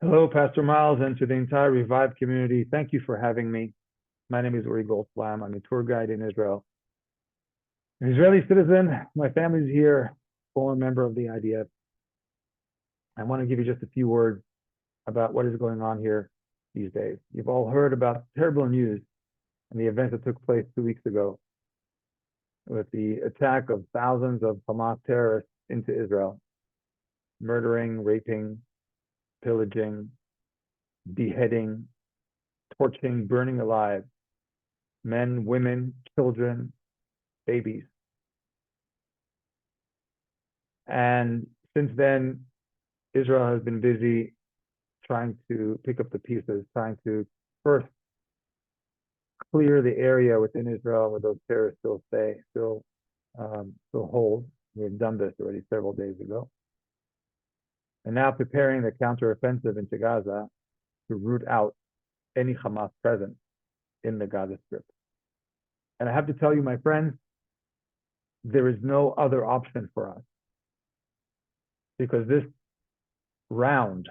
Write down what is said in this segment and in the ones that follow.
Hello, Pastor Miles, and to the entire Revive community. Thank you for having me. My name is Goldflam. I'm a tour guide in Israel. An Israeli citizen. My family's here, former member of the IDF. I want to give you just a few words about what is going on here these days. You've all heard about terrible news and the events that took place 2 weeks ago with the attack of thousands of Hamas terrorists into Israel, murdering, raping, pillaging, beheading, torching, burning alive men, women, children, babies. And since then, Israel has been busy trying to pick up the pieces, trying to first clear the area within Israel where those terrorists still hold. We had done this already several days ago. And now preparing the counteroffensive into Gaza to root out any Hamas presence in the Gaza Strip. And I have to tell you, my friends, there is no other option for us. Because this round,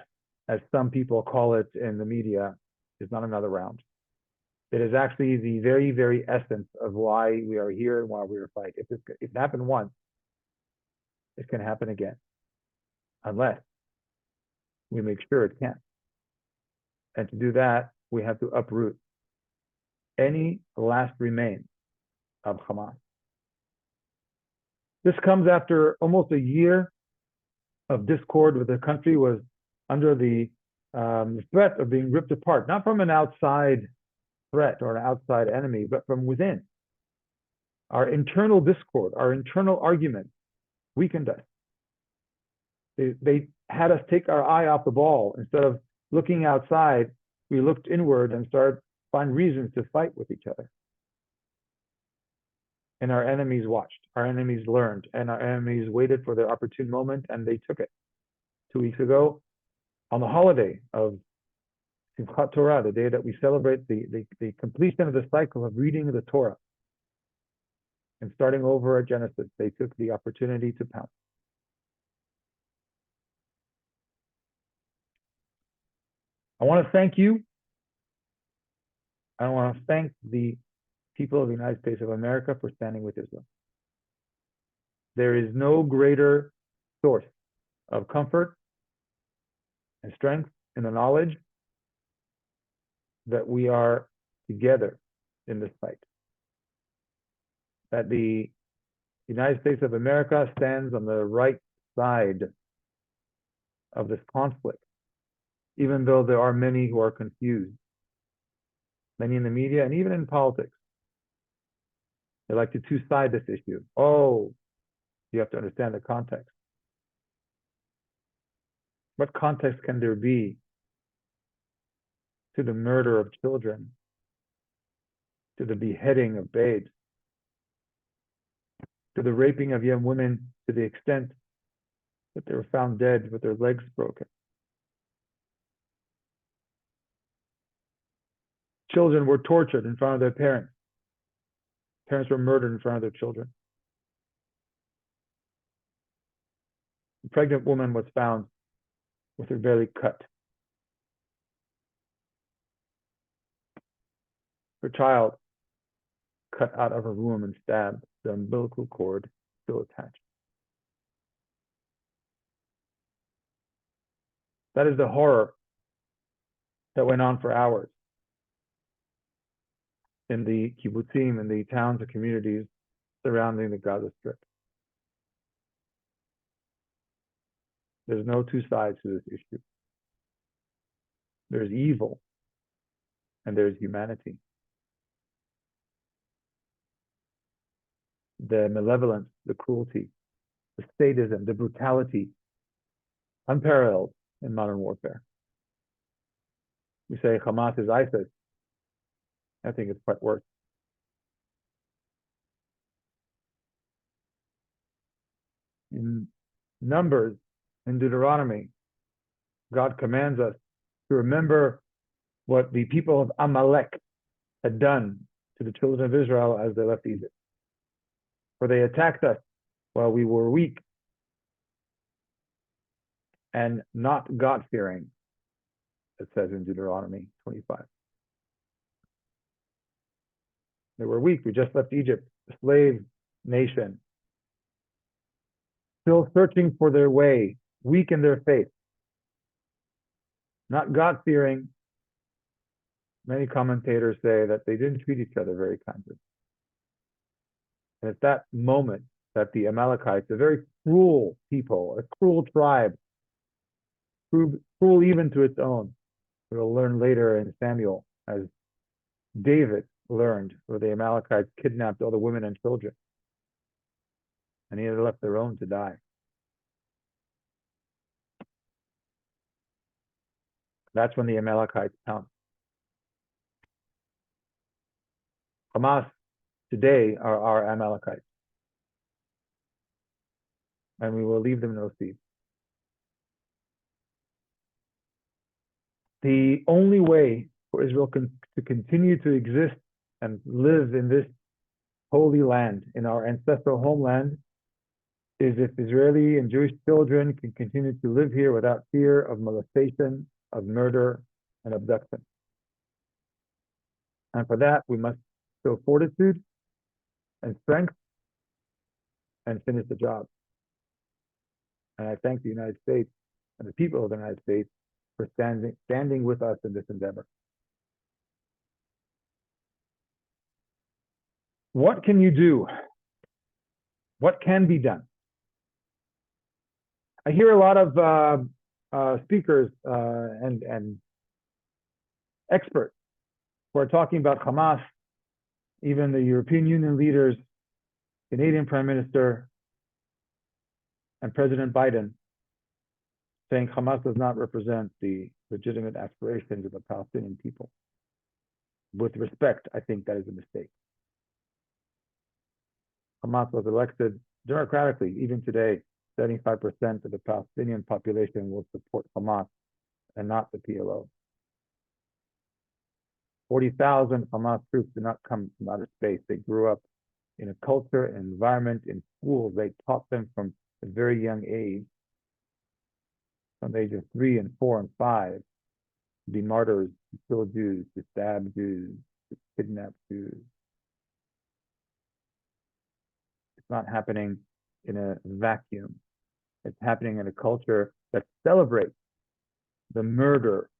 as some people call it in the media, is not another round. It is actually the very, very essence of why we are here and why we are fighting. If it happened once, it can happen again. Unless we make sure it can't. And to do that, we have to uproot any last remains of Hamas. This comes after almost a year of discord where the country was under the threat of being ripped apart, not from an outside threat or an outside enemy, but from within. Our internal discord, our internal arguments weakened us. They had us take our eye off the ball. Instead of looking outside, we looked inward and started find reasons to fight with each other. And our enemies watched, our enemies learned, and our enemies waited for their opportune moment, and they took it. 2 weeks ago, on the holiday of Simchat Torah, the day that we celebrate the completion of the cycle of reading the Torah and starting over at Genesis, they took the opportunity to pounce. I want to thank you. I want to thank the people of the United States of America for standing with Israel. There is no greater source of comfort and strength in the knowledge that we are together in this fight. That the United States of America stands on the right side of this conflict, even though there are many who are confused, many in the media and even in politics. They like to two-side this issue. Oh, you have to understand the context. What context can there be to the murder of children, to the beheading of babes, to the raping of young women to the extent that they were found dead with their legs broken? Children were tortured in front of their parents. Parents were murdered in front of their children. A pregnant woman was found with her belly cut. Her child cut out of her womb and stabbed, the umbilical cord still attached. That is the horror that went on for hours in the kibbutzim, in the towns and communities surrounding the Gaza Strip. There's no two sides to this issue. There's evil and there's humanity. The malevolence, the cruelty, the sadism, the brutality, unparalleled in modern warfare. We say Hamas is ISIS. I think it's quite worse. In Numbers, in Deuteronomy, God commands us to remember what the people of Amalek had done to the children of Israel as they left Egypt. For they attacked us while we were weak and not God-fearing. it says in Deuteronomy 25. They were weak. We just left Egypt, a slave nation, still searching for their way, weak in their faith, not God-fearing. Many commentators say that they didn't treat each other very kindly. And at that moment, that the Amalekites, a very cruel people, a cruel tribe, cruel even to its own, we'll learn later in Samuel, as David learned, where the Amalekites kidnapped all the women and children, and he had left their own to die. That's when the Amalekites come. Hamas today are our Amalekites, and we will leave them no seed. The only way for Israel to continue to exist and live in this holy land, in our ancestral homeland, is if Israeli and Jewish children can continue to live here without fear of molestation, of murder, and abduction. And for that, we must show fortitude and strength and finish the job. And I thank the United States and the people of the United States for standing with us in this endeavor. What can you do? What can be done? I hear a lot of speakers and experts who are talking about Hamas, even the European Union leaders, Canadian Prime Minister, and President Biden, saying Hamas does not represent the legitimate aspirations of the Palestinian people. With respect, I think that is a mistake. Hamas was elected democratically. Even today, 75% of the Palestinian population will support Hamas and not the PLO. 40,000 Hamas troops did not come from outer space. They grew up in a culture, an environment, in schools. They taught them from a very young age, from the age of 3 and 4 and 5, to be martyrs, to kill Jews, to stab Jews, to kidnap Jews. It's not happening in a vacuum. It's happening in a culture that celebrates the murder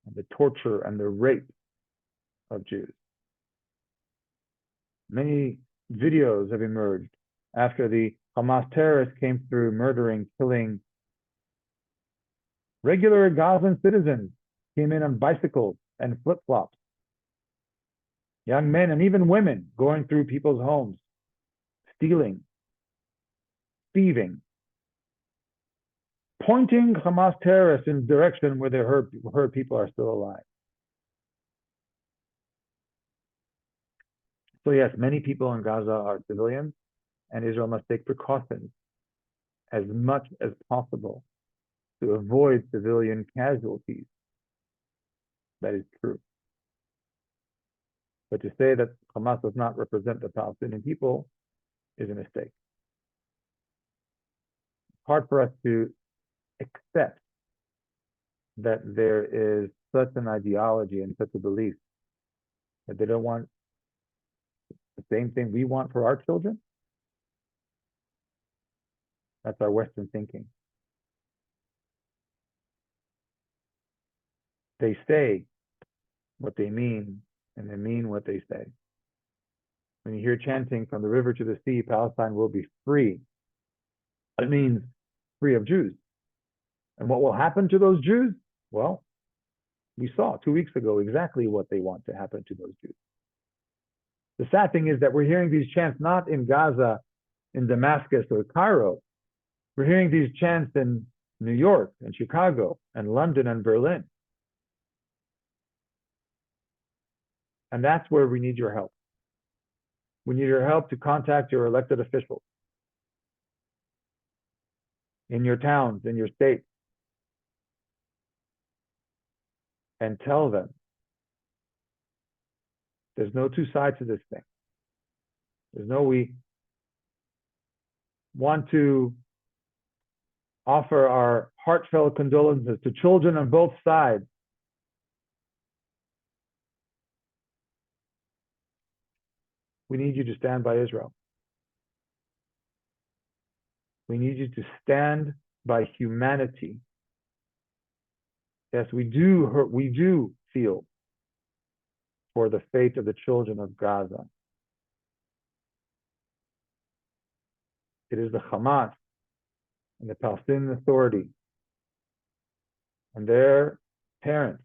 and the torture and the rape of Jews. Many videos have emerged after the Hamas terrorists came through murdering, killing regular Gazan citizens, came in on bicycles and flip-flops. Young men and even women going through people's homes, stealing, thieving, pointing Hamas terrorists in the direction where they heard people are still alive. So yes, many people in Gaza are civilians, and Israel must take precautions as much as possible to avoid civilian casualties. That is true. But to say that Hamas does not represent the Palestinian people is a mistake. It's hard for us to accept that there is such an ideology and such a belief that they don't want the same thing we want for our children. That's our Western thinking. They say what they mean, and they mean what they say. When you hear chanting from the river to the sea, Palestine will be free, it means free of Jews. And what will happen to those Jews? Well, we saw 2 weeks ago exactly what they want to happen to those Jews. The sad thing is that we're hearing these chants not in Gaza, in Damascus or Cairo. We're hearing these chants in New York and Chicago and London and Berlin. And that's where we need your help. We need your help to contact your elected officials in your towns, in your states, and tell them there's no two sides to this thing. There's no we want to offer our heartfelt condolences to children on both sides. We need you to stand by Israel. We need you to stand by humanity. Yes, we do feel for the fate of the children of Gaza. It is the Hamas and the Palestinian Authority and their parents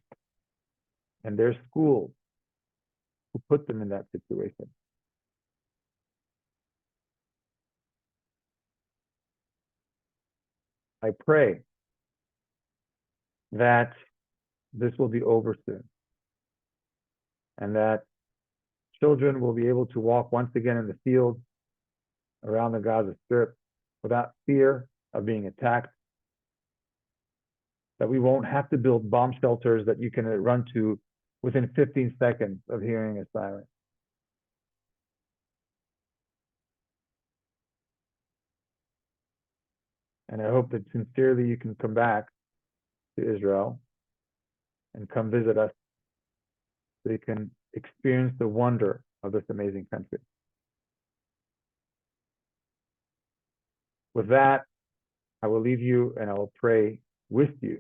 and their schools who put them in that situation. I pray that this will be over soon and that children will be able to walk once again in the fields around the Gaza Strip without fear of being attacked, that we won't have to build bomb shelters that you can run to within 15 seconds of hearing a siren. And I hope that sincerely you can come back to Israel and come visit us so you can experience the wonder of this amazing country. With that, I will leave you and I will pray with you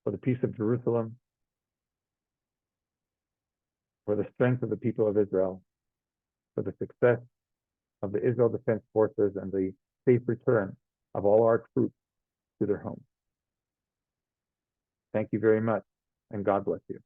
for the peace of Jerusalem, for the strength of the people of Israel, for the success of the Israel Defense Forces and the safe return of all our troops to their homes. Thank you very much, and God bless you.